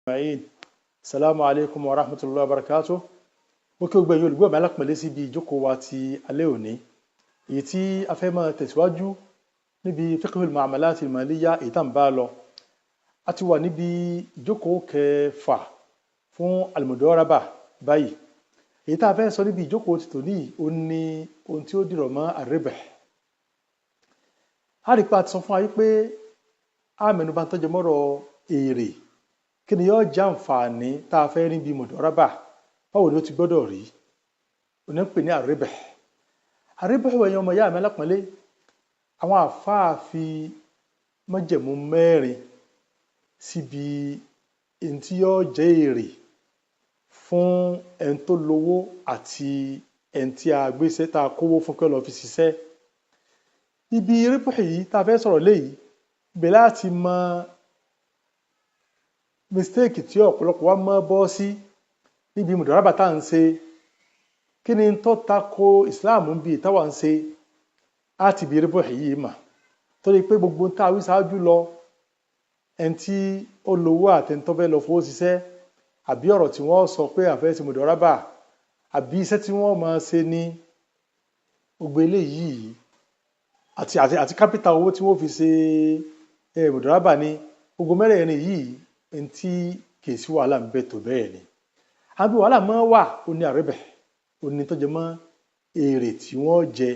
Assalamu alaikum wa rahmatullahi wa barakatuh. Mo kí gbogbo ẹ̀yin olùgbọ́ mi alápọ̀nlé síbi ìjókòó wa ti alẹ́ òní. Èyí tí a fẹ́ máa tẹ̀síwájú níbi fiqhul mu'amalat al-maliyya èyí tá ń bá lọ. A ti wà níbi ìjókòó kẹfà fún al-mudaraba báyìí. Èyí tá a fẹ́ sọ níbi ìjókòó ti tòní ó ní ohun tí ó dìrọ̀ mọ́ ar-ribh. A rí pa ti sọ fún wa wípé a mẹ́nubà tó jẹ mọ́rọ̀ èrè. Kí ni yóò jẹ́ àǹfààní tá a fẹ́ rí bí mudaraba? Báwo ni ó ti gbọ́dọ̀ rí? Ó ní pè ní ar-ribh. Ar-ribh ẹ̀yin ọmọ ìyá mi alápọ̀nlé. Àwọn àfáà fi májẹ̀mú mẹ́rin síbi ẹni tí yóò jẹ́ èrè fún ẹni tó lówó àti ẹni tí a gbéṣẹ́ tá a kówó fún kí ó lọ fi ṣiṣẹ́. Ibi ribh yìí tá a fẹ́ sọ̀rọ̀ léyìí bẹ̀ láti mọ mistake tí ọ̀pọ̀lọpọ̀ wa mọ́ bọ́ sí níbi mudaraba tá à ń ṣe. Kí ni tó tako Islam ń bi ìtawà ń ṣe á ti bi ribh yìí mà. Torí pé gbogbo tá a wí ṣáájú lọ ẹni tí ó lówó àti ẹni tó fẹ́ lọ fowó ṣiṣẹ́ àbí ọ̀rọ̀ tí wọ́n sọ pé àfẹ́ ṣe mudaraba àbí iṣẹ́ tí wọ́n máa ṣe ní gbogbo eléyìí àti capital owó tí wọ́n fi ṣe mudaraba ní gbogbo mẹ́rẹ̀ẹ̀rin yìí ẹni tí kì í sí wàhálà ń bẹ tó bẹ́ẹ̀ ni. Àbí wàhálà máa wà ó ní ar-ribh ó ní tó jẹ mọ́ èrè tí wọ́n jẹ.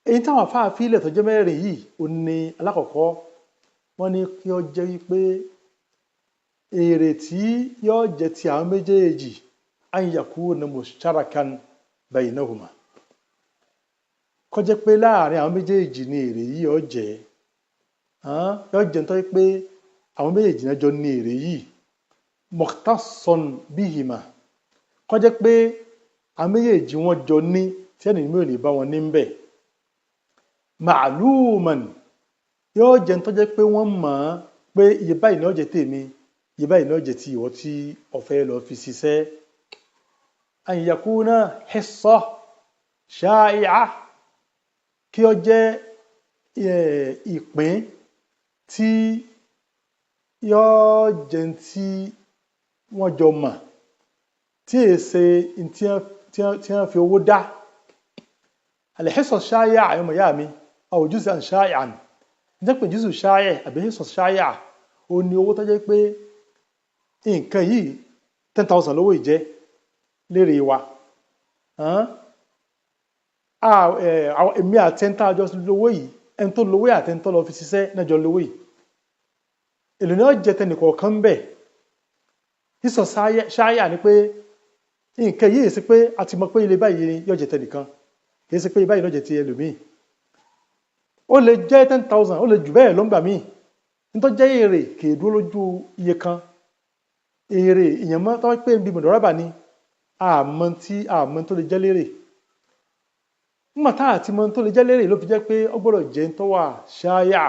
Èyí táwọn àfáà fi ilẹ̀ tó jẹ́ mẹ́rin yìí ó ní alákọ̀ọ́kọ́ wọ́n ní kí ó jẹ́ wípé èrè tí yóò jẹ ti àwọn méjèèjì an yakuna mushtarakan baynahuma. Kó jẹ́ pé láàrin àwọn méjèèjì ni èrè yìí yóò jẹ́ nítorí pé àwọn méjèèjì náà jọ ní èrè yìí mukhtassan bihima. Kó jẹ́ pé àwọn méjèèjì wọ́n jọ ní tí ẹni mi ò lè bá wọn ní ń bẹ̀. Ma'luman yóò jẹ́ tó jẹ́ pé wọ́n mọ̀ pé iye báyìí ni ó jẹ́ tèmi, iye báyìí ni ó jẹ́ ti ìwọ tí ó fẹ́ lọ fi ṣiṣẹ́. An yakuna hissa sha'i'a kí ó jẹ́ ìpín tí yóò jẹ́ tí wọ́n jọ mọ̀ tí èsè tí wọ́n fi owó dá. Al-hissa sha'i'a àyọ̀mọ̀ ìyá mi aw juz'an sha'i'an. Ǹjẹ́ pé juz'u sha'i' àbí hissa sha'i'a ó ní owó tó jẹ́ pé nǹkan yìí 10,000 lówó ìjẹ́ lérè wa. Èmi àti ẹni tá a jọ lówó yìí ẹni tó lówó àti ẹni tó lọ fi ṣiṣẹ́ náà jọ lówó yìí. Èlò ni ó jẹ́ tẹnìkọ̀ọ̀kan bẹ̀. Hissa sha'i'a ni pé nǹkan yìí sí pé a ti mọ̀ pé ilé báyìí ni yóò jẹ́ tẹnìkan kì í sí pé báyìí ló jẹ́ ti ẹlòmíì. Ó lè jẹ́ 10,000 ó lè jù bẹ́ẹ̀ lọ́ngbà míì. Nítorí jẹ́ èrè kì í dúró lójú iye kan. Èrè èèyàn mọ́ tó pé bí mudaraba ni àmọ́ tó lè jẹ́ lérè. Nígbà tá àti mọ́ tó lè jẹ́ lérè ló fi jẹ́ pé ó gbọ́dọ̀ jẹ́ tó wà sha'i'a.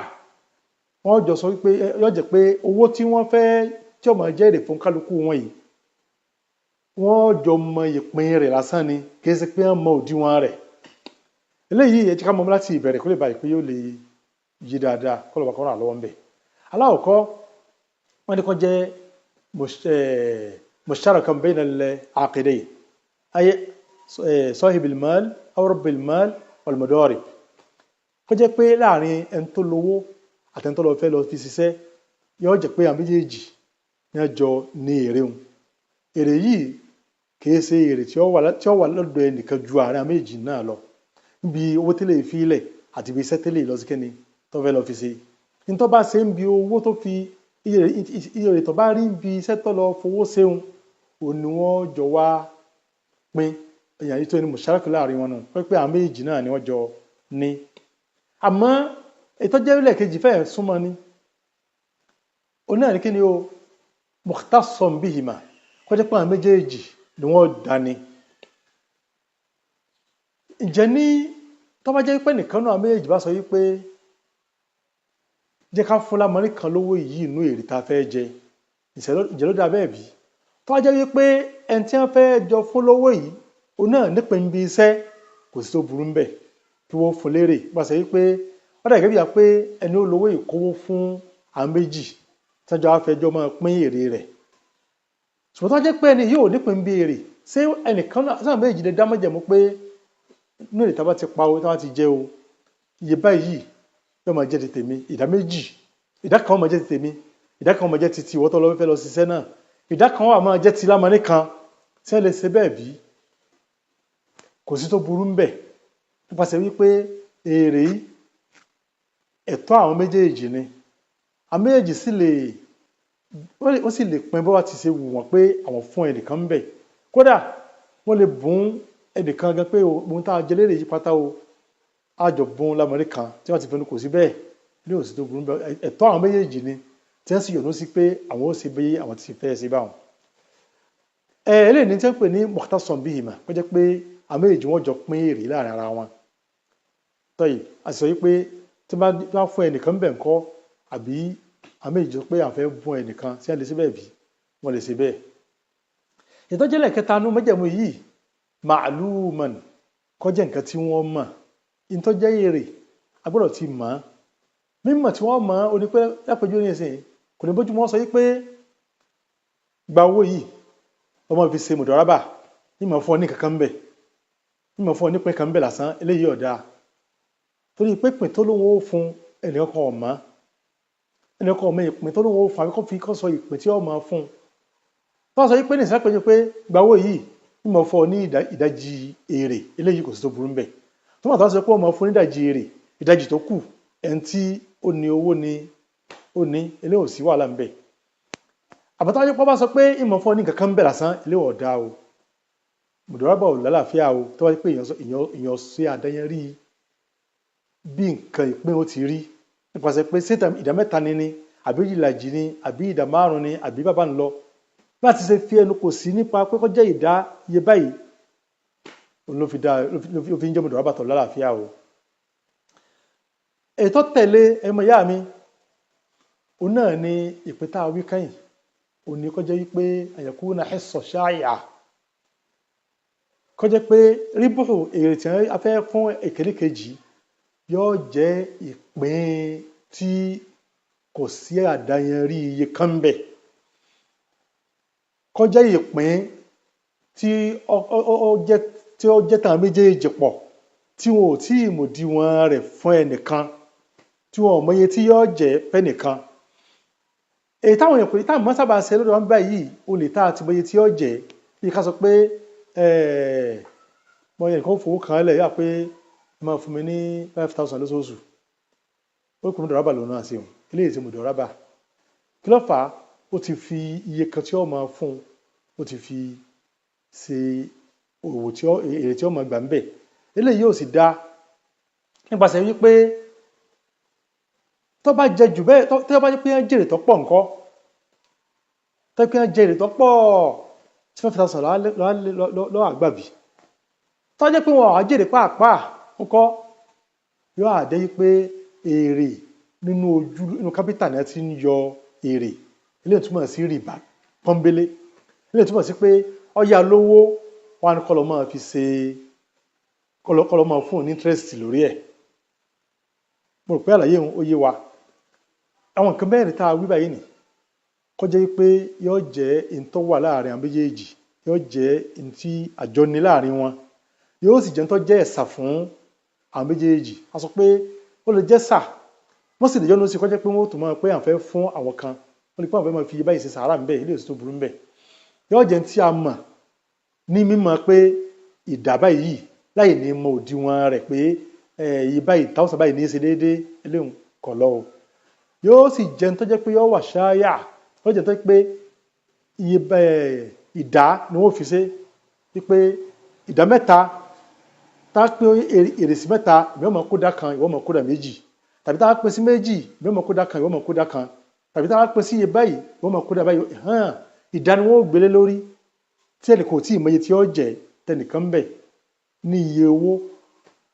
Wọ́n jọ sọ wípé yóò jẹ́ pé owó tí wọ́n fẹ́ tí ó máa jẹ́ èrè fún kálukú wọn yìí wọ́n jọ mọ ìpín rẹ̀ lásán ni kì í ṣe pé wọ́n mọ òdiwọ̀n rẹ̀. Eléyìí ẹ jẹ́ ká mọ̀ láti ìbẹ̀rẹ̀ kó lè báyìí pé yóò lè yí dáadáa kó lọ́ba kan rà lọ́wọ́ ń bẹ̀. Alákọ̀ọ́kọ́ wọ́n ní kó jẹ́ mushtarakan bayna al-aqidayn ay sahib al-mal aw rabb al-mal wal mudarib. Kó jẹ́ pé láàrin ẹni tó lówó àti ẹni tó lọ fẹ́ lọ fi ṣiṣẹ́ yóò jẹ́ pé àwọn méjèèjì ní ọjọ́ ní èrè wọn. Èrè yìí kì í ṣe èrè tí ó wà lọ́dọ̀ ẹnìkan ju àárín àwọn méjèèjì náà lọ. Níbi owó tẹ́lẹ̀ fi ilẹ̀ àti ibi iṣẹ́ tẹ́lẹ̀ lọ sí kẹ́ni tó fẹ́ lọ fi ṣe. Ní tó bá ṣe ń bi owó tó fi iye rẹ̀ tó bá rí bí iṣẹ́ tó lọ fowó ṣeun ò ní wọ́n jọ wá pín èèyàn yìí tó ní musharaka láàrin wọn náà pé àwọn méjì náà ni wọ́n jọ ní. Àmọ́ ètò jẹ́ ilẹ̀ kejì fẹ́ súnmọ́ ni oní àní kí ni o mukhtassan bihima kó jẹ́ pé àwọn méjèèjì ni wọ́n dání. Ǹjẹ́ ní tó bá jẹ́ pé nìkan náà méjèèjì bá sọ wípé jẹ́ ká fún lámọ́rí kan lówó yìí inú èrè tá a fẹ́ jẹ ìjẹ́ ló dá bẹ́ẹ̀ bí. Tó bá jẹ́ wípé ẹni tí wọ́n fẹ́ jọ fún lówó yìí òun náà nípìn bí iṣẹ́ kò sí tó burú ń bẹ̀ kí wọ́n fún lérè. Bá ṣe wípé wọ́n dà gẹ́gẹ́ bí i pé ẹni ó lówó ìkówó fún àwọn méjì tọ́jọ́ afẹ́jọ́ máa pín èrè rẹ̀ ṣùgbọ́n tó jẹ́ pé ẹni yóò nípìn bí èrè ṣé ẹnìkan náà sáà méjì lè dámọ́jẹ̀mú pé inú ìta bá ti pa o tá bá ti jẹ o iye báyìí yóò máa jẹ́ ti tèmi ìdá méjì ìdá kan máa jẹ́ ti tèmi ìdá kan máa jẹ́ ti tiwọ́ tó lọ fẹ́ lọ ṣiṣẹ́ náà ìdá kan wà máa jẹ́ ti lámọ́ní kan tí wọ́n lè ṣe bẹ́ẹ̀ bí kò sí tó burú ń bẹ̀ nípasẹ̀ wípé èrè ẹ̀tọ́ àwọn méjèèjì ni àwọn méjèèjì sì lè wọ́n sì lè pín bó wá ti ṣe wù wọ́n pé àwọn fún ẹnìkan ń bẹ̀ kódà wọ́n lè bùn ẹnìkan gan pé ohun tá a jẹ lérè yí pátá o àjọ bùn lámọ́rí kan tí wọ́n ti fẹnu kò sí bẹ́ẹ̀ ní òsì tó burú bẹ́ẹ̀ ẹ̀tọ́ àwọn méjèèjì ni tí wọ́n sì yọ̀nú sí pé àwọn ó ṣe bí àwọn ti fẹ́ ṣe báwọn. Eléyìí ní tí wọ́n pè ní mukhtasan bihima kó jẹ́ pé àwọn méjèèjì wọ́n jọ pín èrè láàrin ara wọn. tọ́yì a sì sọ wípé tí wọ́n bá fún ẹnìkan bẹ̀ ńkọ́ àbí àwọn méjì jọ pé àwọn fẹ́ bùn ẹnìkan tí wọ́n lè ṣe bẹ́ẹ̀ bí wọ́n lè ṣe bẹ́ẹ̀. ìtọ́jẹ́lẹ̀ kẹta nú májẹ̀mú yìí ma'luman kó jẹ́ nǹkan tí wọ́n mọ̀ ìtọ́jẹ́ èrè agbọ́dọ̀ ti mọ̀ mímọ̀ tí wọ́n mọ̀ ó ní pé lápẹjù ní ẹsẹ̀ kò ní bójú wọn sọ wípé gba owó yìí ọmọ fi ṣe mudaraba ìmọ̀ fún ọ ní kankan bẹ̀ ìmọ̀ fún ọ nípìn kan bẹ̀ lásán eléyìí ọ̀dà torí pé pin tó lóun ó fún ẹnìkan ọ̀mọ́ ẹnìkan ọ̀mọ́ ìpín tó lóun ó fún àbíkọ́ fi kọ́ sọ ìpín tí ọmọ fún tó sọ wípé nìṣẹ́ pé gba owó yìí ìmọ̀ fún ọ ní ìdajì èrè eléyìí kò sí tó burú ń bẹ̀ tó mọ̀ tó sọ pé ọmọ fún ní ìdajì èrè ìdajì tó kù ẹni tí ó ní owó ni ó ní eléyìí ò sí wàhálà ń bẹ̀ àbátá wájú pọ́ bá sọ pé ìmọ̀ fún ọ ní kankan ń bẹ̀ lásán eléyìí ọ̀dà o mudaraba ò lálàáfíà o tó wájú pé èèyàn ṣe àdáyẹrí bí nǹkan ìpín ó ti rí nípasẹ̀ pé ṣé ìdá mẹ́ta ni àbí ìlàjì ni àbí ìdá márùn ni àbí bàbá ń lọ bá ti ṣe fi ẹnu kò sí nípa pé kó jẹ́ ìdá iye báyìí ló fi ń jẹ́ mudaraba tó lálàáfíà o. ètò tẹ̀lé ẹmọ ìyá mi òun náà ni ìpín tá a wí kẹ́yìn òun ni kó jẹ́ wípé àyẹ̀kúnà hissa shai'a kó jẹ́ pé ríbùhù èrè tí a fẹ́ fún èkèlè kejì yóò jẹ́ ìpín tí kò sí àdáyanrí iye kan bẹ̀ kó jẹ́ ìpín tí ó jẹ́ tàn méjèèjì pọ̀ tí wọn ò tí ì mòdiwọ̀n rẹ̀ fún ẹnìkan tí wọn ò mọye tí yóò jẹ́ fẹ́nìkan èyí táwọn èèyàn pè táwọn mọ́ sábà ṣe lọ́dọ̀ wọn báyìí o lè tá àti mọye tí yóò jẹ́ bí ká sọ pé mọye nǹkan fowó kan lẹ̀ yá pé máa fún mi ní 5,000 lóṣooṣù ó kún mudaraba lòun náà sí òun eléyìí ti mudaraba kí ló fà á ó ti fi iye kan tí ó máa fún ó ti fi ṣe òwò tí èrè tí ó máa gbà ń bẹ̀ eléyìí yóò sì dá nípasẹ̀ wípé tó bá jẹ jù bẹ́ẹ̀ tó bá jẹ́ pé wọ́n jèrè tó pọ̀ ńkọ́ tó pé wọ́n jèrè tó pọ̀ tí 5,000 lọ́wọ́ àgbàbí tó jẹ́ pé wọ́n á jèrè pàápàá ńkọ́ yóò àdé pé èrè nínú kápítà náà ti ń yọ èrè eléyìí túmọ̀ sí rìbá pọ́nbélé eléyìí túmọ̀ sí pé ọ̀yà lówó wọn ni kọlọ́ máa fi ṣe kọlọ́ máa fún ní interest lórí ẹ̀ mo rò pé àlàyé òun ó yé wa àwọn nǹkan mẹ́rin tá a wí báyìí nì kó jẹ́ pé yóò jẹ́ ìtọ́ wà láàrin àwọn méjèèjì yóò jẹ́ ìtí àjọni láàrin wọn yóò sì jẹ́ tó jẹ́ ẹ̀sà fún àwọn méjèèjì a sọ pé ó lè jẹ́ sà wọ́n sì lè yọ́nú sí kó jẹ́ pé wọ́n tó máa pé à ń fẹ́ fún àwọn kan wọ́n lè pé àwọn fẹ́ máa fi báyìí ṣe sàárà ń bẹ̀ ilé ìsìn tó burú ń bẹ̀ yóò jẹ́ tí a mọ̀ ní mímọ̀ pé ìdá báyìí láì ní mọ òdiwọ̀n rẹ̀ pé iye báyìí 1,000 báyìí ní í ṣe déédéé eléhùn kọ̀ lọ o yóò sì jẹ́ tó jẹ́ pé yóò wà ṣááyà yóò jẹ́ tó pé iye ìdá ni wọ́n fi ṣe wípé ìdá mẹ́ta tá a pín èrè sí mẹ́ta ìwọ́n mọ̀ kódà kan ìwọ́n mọ̀ kódà méjì tàbí tá a pín sí méjì ìwọ́n mọ̀ kódà kan ìwọ́n mọ̀ kódà kan tàbí tá a pín sí iye báyìí ìwọ́n mọ̀ kódà báyìí ìdá ni wọ́n gbélé lórí tí ẹnì kò tí ì mọye tí ó jẹ tẹnìkan bẹ̀ ní iye owó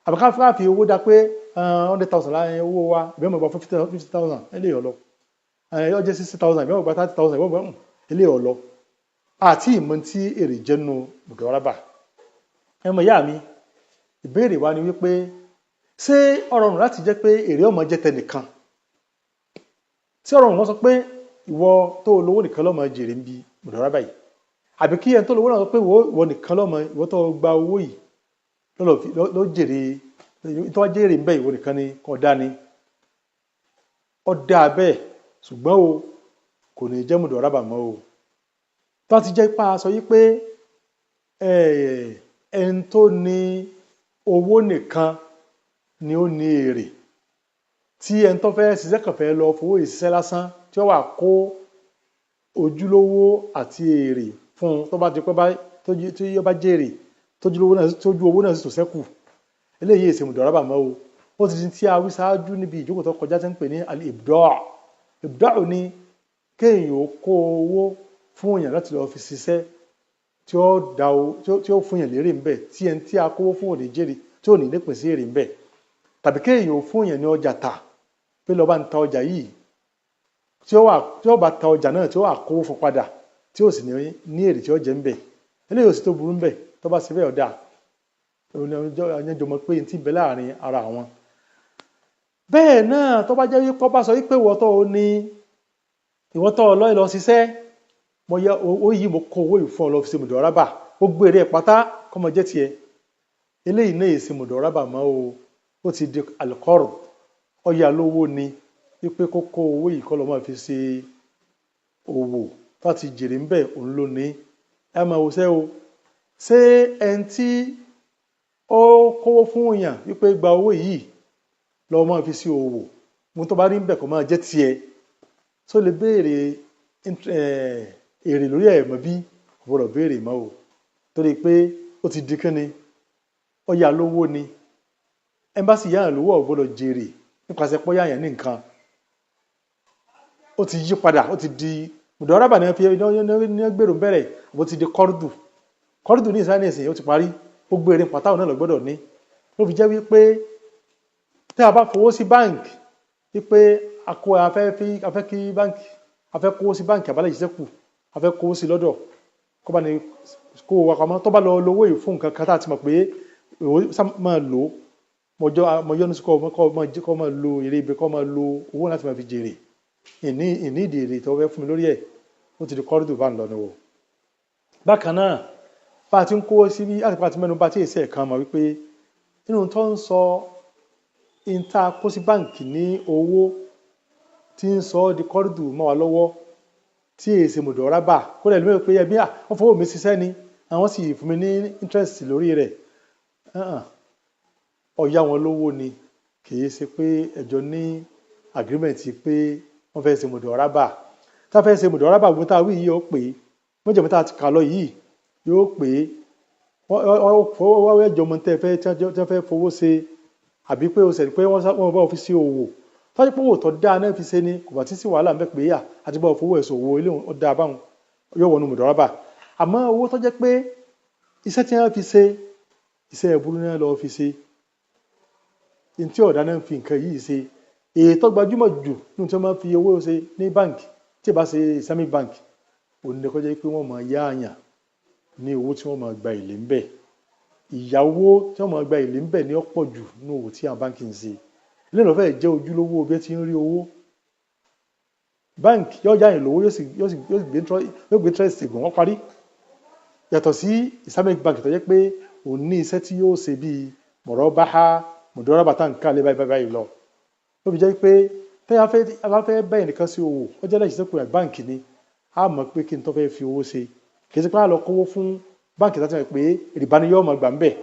àbíká fi owó dá pé 100,000 láàrin owó wa ìwọ́n mọ̀ gba 50,000 eléyìí ọ̀lọ́ ọjọ́ 60,000 ìwọ́n mọ̀ gba 30,000 ìwọ́n mọ̀ eléyìí ọ̀lọ́ àti ìmọ̀ tí èrè jẹ́nu mudaraba ẹmọ ìyá mi ìbéèrè wa ni wípé ṣé ó rọrùn láti jẹ́ pé èrè ọmọ jẹ́ tẹnìkan ṣé ó rọrùn wọ́n sọ pé ìwọ tó lówó nìkan ló máa jèrè ń bi mùdáràbà yìí àbí kí ẹni tó lówó náà sọ pé ìwọ nìkan ìwọ tó gba owó yìí ló jèrè tó wá jèrè ń bẹ ìwọ nìkan ni kò dá ni ó dá bẹ́ẹ̀ ṣùgbọ́n o kò ní jẹ́ mùdáràbà mọ́ o tó ti jẹ́ pa sọ yí pé ẹni tó ní owó nìkan ni ó ní èrè tí ẹni tó fẹ́ ṣiṣẹ́ kàn fẹ́ lọ fowó ìṣiṣẹ́ lásán tí ó wà kó ojúlówó àti èrè fún un tó bá ti pẹ́ tí ó bá jèrè tójú owó náà sì tó ṣẹ́kù eléyìí èsì mùdáràbà mọ́ o ó ti di tí a wí ṣáájú níbi ìjókòó tó kọjá tí ń pè ní al-ibda' ní kéèyàn kó owó fún èèyàn láti lọ fi ṣiṣẹ́ tí ó fún èèyàn lérè ń bẹ tí ẹni tí a kówó fún òní jèrè tí ò ní nípìn sí èrè ń bẹ tàbí kéèyàn fún èèyàn ní ọjà tà pé lọ bá ń ta ọjà yìí tí ó bá ta ọjà náà tí ó wà kówó fún padà tí ó sì ní èrè tí ó jẹ ń bẹ eléyìí ò sì tó burú ń bẹ tó bá ṣe bẹ́ẹ̀ ọ̀dà àyànjọ mọ̀ pé ti bẹ láàrin ara wọn. bẹ́ẹ̀ náà tó bá jẹ́ wípé bá sọ wípé ìwọ tó lọ lọ ṣiṣẹ́ mo yẹ owó yìí mo kó owó yìí fún ọ lọ fi ṣe mùdáràbà ó gbé eré pátá kọ́ mọ jẹ́ tiẹ̀ eléyìí náà èsì mùdáràbà mọ́ o ó ti di alqard ọ̀yà lówó ni wípé kó kó owó yìí kọ́ lọ́ máa fi ṣe òwò tó ti jèrè ń bẹ̀ òun ló ní ẹ máa wò sẹ́ o ṣé ẹni tí ó kówó fún èèyàn wípé gba owó yìí lọ́ máa fi ṣe òwò mo tó bá rí ń bẹ̀ kó máa jẹ́ tiẹ̀ tó lè béèrè èrè lórí ẹ̀mọ́ bí ọ̀bọ̀rọ̀ béèrè mọ́ o torí pé ó ti di kínni ọ̀yà lówó ni ẹmbásì yáyàn lówó ọ̀gbọ́dọ̀ jèrè nípasẹ̀ pọ́ yáyàn ní nǹkan ó ti yí padà ó ti di mùdáràbà ní gbèrò bẹ̀rẹ̀ àbó ti di kọ́rùdù ní ìsáyẹ̀ ìsìn ó ti parí ó gbé erin pàtàkùn náà lọ́gbọ́dọ̀ ní ló fi jẹ́ wípé tí a bá fowó sí báǹkì wípé afẹ́ kí báǹkì afẹ́ kówó sí báǹkì àbálẹ̀ ìṣiṣẹ́ kù afẹ́ kówó sí lọ́dọ̀ kó bá ní kó wà pamọ́ tó bá lọ lówó yìí fún nǹkan kan tá a ti mọ̀ pé máa lò ó mọ yọ́nú sí kọ́ máa lo èrè ibi kọ́ máa lo owó láti máa fi jèrè ìní ìdí èrè tó fẹ́ fún mi lórí ẹ̀ ó ti di kọ́rìdù bá ń lọ ní o. bákan náà bá a ti ń kówó sí bí àti bá a ti mẹ́nu bá tí èsì ẹ̀kan mọ̀ wípé nínú tó ń sọ ìta kó sí báǹkì ní owó tí ń sọ di kọ́rìdù mọ́ wa lọ́wọ́ tí èsì mùdáràbà kó lè lóye pé ẹbí wọ́n fowó mi ṣiṣẹ́ ni àwọn sì fún mi ní interest lórí rẹ̀ ọ̀yá wọn lówó ni kìí ṣe pé ẹjọ́ ní agreement pé wọ́n fẹ́ ṣe mùdáràbà tá fẹ́ ṣe mùdáràbà gbọ́n tá a wí yìí ó pè é mọ́jọ̀mọ́ tá a ti kà lọ yìí yóò pè é wọ́n ẹjọ́ mọ́ tẹ́ fẹ́ fowó ṣe àbí pé o ṣẹ̀ pé wọ́n bá fi ṣe òwò tọ́jú pé òwò tó dáa náà fi ṣe ni kò bá ti sí wàhálà ń bẹ pé àti bá fowó ẹ̀sùn òwò ilé ó dáa báwọn yóò wọnú mùdáràbà àmọ́ owó tó jẹ́ pé iṣẹ́ tí wọ́n fi ṣe iṣẹ́ ẹ̀bùrú náà lọ́ọ́ fi ṣe ní tí ọ̀dà náà fi nǹkan yìí ṣe èyí tó gbajúmọ̀ jù nínú tí wọ́n máa fi owó ṣe ní báǹkì tí ì bá ṣe Islamic bank òun ni kọjá pé wọ́n máa yá àyàn ní owó tí wọ́n máa gba èlé ńbẹ̀ ìyàwó tí wọ́n máa gba èlé ńbẹ̀ ní ọ̀pọ̀ jù nínú owó tí àwọn báǹkì ń ṣe ilé ìlọ́fẹ́ jẹ́ ojúlówó bí ẹ ti ń rí owó báǹkì yóò yá àyàn lówó yóò gbé interest gùn wọ́n parí yàtọ̀ sí Islamic bank tó jẹ́ pé òun ní iṣẹ́ tí yóò ṣe bíi mọ̀rọ́báhá mùdáràbà tá nǹkan lé báyìí lọ ló fi jẹ́ pé tẹ́yà fẹ́ bẹ́ẹ̀ nìkan sí owó ó jẹ́ lẹ́yìn sẹ́kùn báǹkì ni a mọ̀ pé kí n tó fẹ́ fi owó ṣe kì í ṣe pé a lọ kówó fún báǹkì láti mọ̀ pé ìrìbá ni yóò mọ̀ gbà ń bẹ̀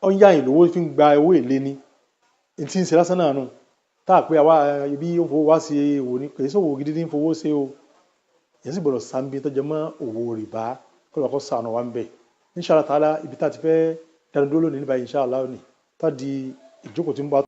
ó ń yá àyìn lówó fi ń gba owó èlé ni tí ń ṣe lásán náà nù tá a pé àwa ibi ó fowó wá sí òwò ni kì í ṣòwò gidi ní fowó ṣe o èyí sì gbọ́dọ̀ sáńbí tó jẹ mọ́ òwò rìbá kó lọ́kọ́ sànù wa ń bẹ̀ inshallah ta'ala ibi tá a ti fẹ́ dánudó lónìí níbàyí inshallah ní tá di ìjókòó tí ń bá